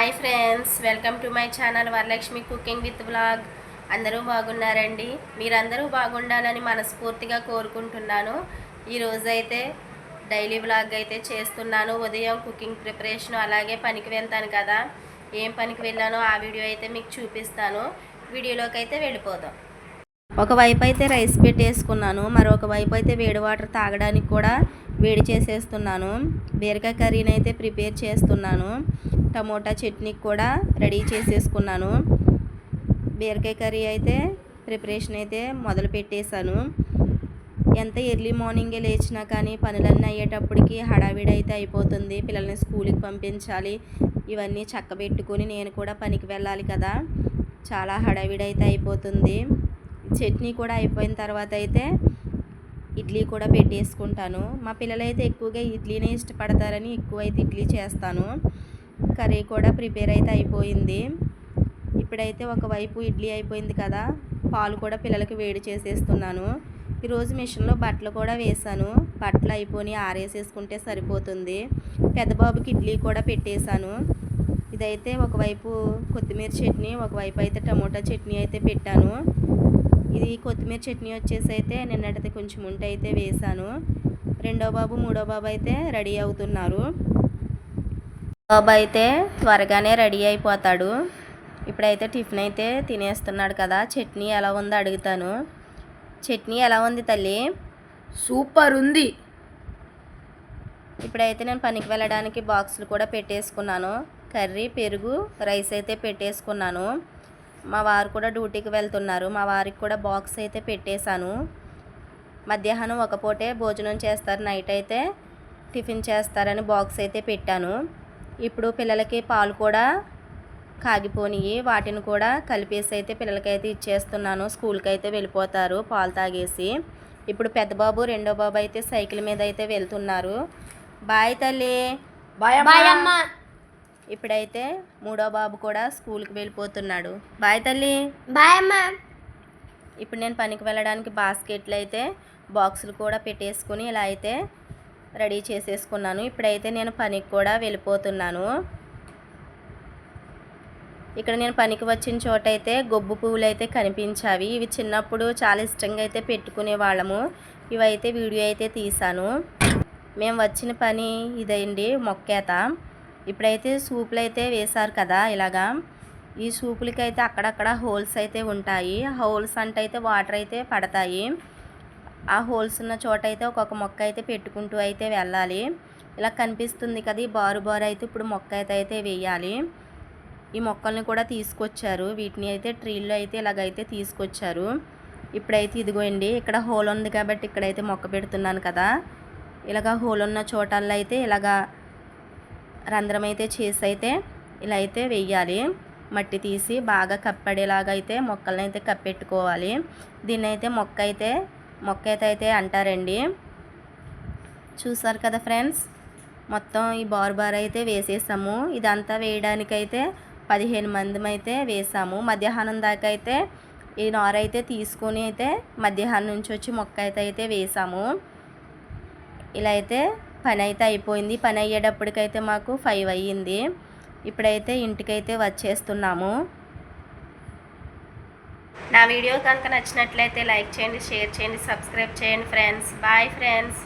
Hi friends, welcome to my channel Varalakshmi cooking with blog. అందరూ బాగున్నారండి. మీరందరూ బాగుండాలని మనస్ఫూర్తిగా కోరుకుంటున్నాను. ఈరోజైతే డైలీ బ్లాగ్ అయితే చేస్తున్నాను. ఉదయం కుకింగ్ ప్రిపరేషన్, అలాగే పనికి వెళ్తాను కదా, ఏం పనికి వెళ్ళానో ఆ వీడియో అయితే మీకు చూపిస్తాను. వీడియోలోకి అయితే వెళ్ళిపోదాం. ఒకవైపు అయితే రైస్ పెట్టేసుకున్నాను, మరొక వైపు అయితే వేడి వాటర్ తాగడానికి కూడా వేడి చేసేస్తున్నాను. బీరకాయ కర్రీని అయితే ప్రిపేర్ చేస్తున్నాను. టమోటా చట్నీకి కూడా రెడీ చేసేసుకున్నాను. బీరకాయ కర్రీ అయితే ప్రిపరేషన్ అయితే మొదలు పెట్టేశాను. ఎంత ఎర్లీ మార్నింగే లేచినా కానీ పనులన్నీ అయ్యేటప్పటికి హడావిడి అయితే అయిపోతుంది. పిల్లల్ని స్కూల్కి పంపించాలి, ఇవన్నీ చక్కబెట్టుకొని నేను కూడా పనికి వెళ్ళాలి కదా, చాలా హడావిడి అయితే అయిపోతుంది. చట్నీ కూడా అయిపోయిన తర్వాత అయితే ఇడ్లీ కూడా పెట్టేసుకుంటాను. మా పిల్లలైతే ఎక్కువగా ఇడ్లీనే ఇష్టపడతారని ఎక్కువైతే ఇడ్లీ చేస్తాను. కర్రీ కూడా ప్రిపేర్ అయితే అయిపోయింది. ఇప్పుడైతే ఒకవైపు ఇడ్లీ అయిపోయింది కదా, పాలు కూడా పిల్లలకి వేడి చేసేస్తున్నాను. ఈరోజు మిషన్లో బట్టలు కూడా వేసాను. బట్టలు అయిపోయి ఆరేసేసుకుంటే సరిపోతుంది. పెద్ద బాబుకి ఇడ్లీ కూడా పెట్టేశాను. ఇదైతే ఒకవైపు కొత్తిమీర చట్నీ, ఒకవైపు అయితే టమోటా చట్నీ అయితే పెట్టాను. ఇది కొత్తిమీర చట్నీ వచ్చేసి అయితే నిన్నటిది కొంచెం ఉంటే అయితే వేసాను. రెండో బాబు మూడో బాబు అయితే రెడీ అవుతున్నారు. బాబు అయితే త్వరగానే రెడీ అయిపోతాడు. ఇప్పుడైతే టిఫిన్ అయితే తినేస్తున్నాడు కదా. చట్నీ ఎలా ఉందో అడుగుతాను. చట్నీ ఎలా ఉంది తల్లి? సూపర్ ఉంది. ఇప్పుడైతే నేను పనికి వెళ్ళడానికి బాక్సులు కూడా పెట్టేసుకున్నాను. కర్రీ, పెరుగు, రైస్ అయితే పెట్టేసుకున్నాను. మా వారు కూడా డ్యూటీకి వెళ్తున్నారు. మా వారికి కూడా బాక్స్ అయితే పెట్టేశాను. మధ్యాహ్నం ఒక పూటే భోజనం చేస్తారు, నైట్ అయితే టిఫిన్ చేస్తారని బాక్స్ అయితే పెట్టాను. ఇప్పుడు పిల్లలకి పాలు కూడా కాగిపోనియి, వాటిని కూడా కలిపేసి అయితే పిల్లలకైతే ఇచ్చేస్తున్నాను. స్కూల్కి అయితే వెళ్ళిపోతారు పాలు తాగేసి. ఇప్పుడు పెద్ద బాబు రెండో బాబు అయితే సైకిల్ మీద అయితే వెళ్తున్నారు. బాయ్ తల్లి. బాయ్ అమ్మ. ఇప్పుడైతే మూడో బాబు కూడా స్కూల్కి వెళ్ళిపోతున్నాడు. బాయ్ తల్లి. బాయ్ అమ్మ. ఇప్పుడు నేను పనికి వెళ్ళడానికి బాస్కెట్లు అయితే బాక్సులు కూడా పెట్టేసుకుని ఇలా అయితే రెడీ చేసేసుకున్నాను. ఇప్పుడైతే నేను పనికి కూడా వెళ్ళిపోతున్నాను. ఇక్కడ నేను పనికి వచ్చిన చోట అయితే గొబ్బు పువ్వులు అయితే కనిపించావి. ఇవి చిన్నప్పుడు చాలా ఇష్టంగా అయితే పెట్టుకునే వాళ్ళము. ఇవైతే వీడియో అయితే తీసాను. మేము వచ్చిన పని ఇదండి, మొక్కేత. ఇప్పుడైతే సూపులు అయితే వేశారు కదా ఇలాగా. ఈ సూపులకి అయితే అక్కడక్కడ హోల్స్ అయితే ఉంటాయి. హోల్స్ అంటే అయితే వాటర్ అయితే పడతాయి. ఆ హోల్స్ ఉన్న చోట అయితే ఒక్కొక్క మొక్క అయితే పెట్టుకుంటూ అయితే వెళ్ళాలి. ఇలా కనిపిస్తుంది కదా, ఈ బారు బారు అయితే ఇప్పుడు మొక్క అయితే వేయాలి. ఈ మొక్కల్ని కూడా తీసుకొచ్చారు. వీటిని అయితే ట్రీల్లో అయితే ఇలాగైతే తీసుకొచ్చారు. ఇప్పుడైతే ఇదిగోండి, ఇక్కడ హోల్ ఉంది కాబట్టి ఇక్కడైతే మొక్క పెడుతున్నాను కదా. ఇలాగ హోల్ ఉన్న చోటల్లో అయితే ఇలాగా రంధ్రం అయితే చేసి అయితే ఇలా అయితే వెయ్యాలి. మట్టి తీసి బాగా కప్పడేలాగా అయితే మొక్కలను అయితే కప్పెట్టుకోవాలి. దీన్ని అయితే మొక్క అయితే అంటారండి. చూసారు కదా ఫ్రెండ్స్, మొత్తం ఈ బార్ అయితే వేసేసాము. ఇదంతా వేయడానికైతే 15 మంది అయితే వేసాము. మధ్యాహ్నం దాకా అయితే ఈ నార అయితే తీసుకొని అయితే మధ్యాహ్నం నుంచి వచ్చి మొక్క అయితే వేసాము. ఇలా అయితే పని అయితే అయిపోయింది. పని అయ్యేటప్పటికైతే మాకు 5 అయ్యింది. ఇప్పుడైతే ఇంటికైతే వచ్చేస్తున్నాము. నా వీడియో కనుక నచ్చినట్లయితే లైక్ చేయండి, షేర్ చేయండి, సబ్స్క్రైబ్ చేయండి ఫ్రెండ్స్. Bye friends.